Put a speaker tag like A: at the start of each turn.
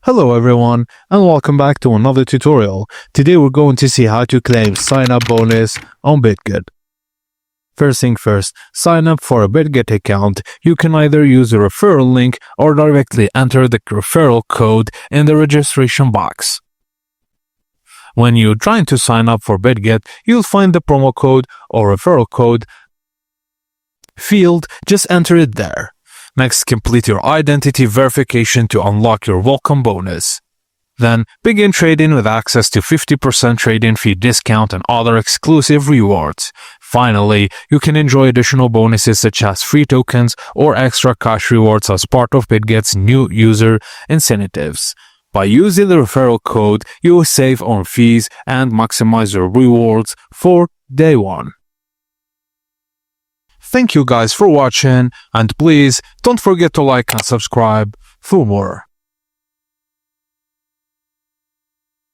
A: Hello everyone and welcome back to another tutorial. Today we're going to see how to claim sign up bonus on Bitget. First thing first, sign up for a Bitget account. You can either use a referral link or directly enter the referral code in the registration box. When you're trying to sign up for Bitget, you'll find the promo code or referral code field, just enter it there. Next, complete your identity verification to unlock your welcome bonus. Then, begin trading with access to 50% trade-in fee discount and other exclusive rewards. Finally, you can enjoy additional bonuses such as free tokens or extra cash rewards as part of Bitget's new user incentives. By using the referral code, you will save on fees and maximize your rewards for day one. Thank you guys for watching, and please don't forget to like and subscribe for more.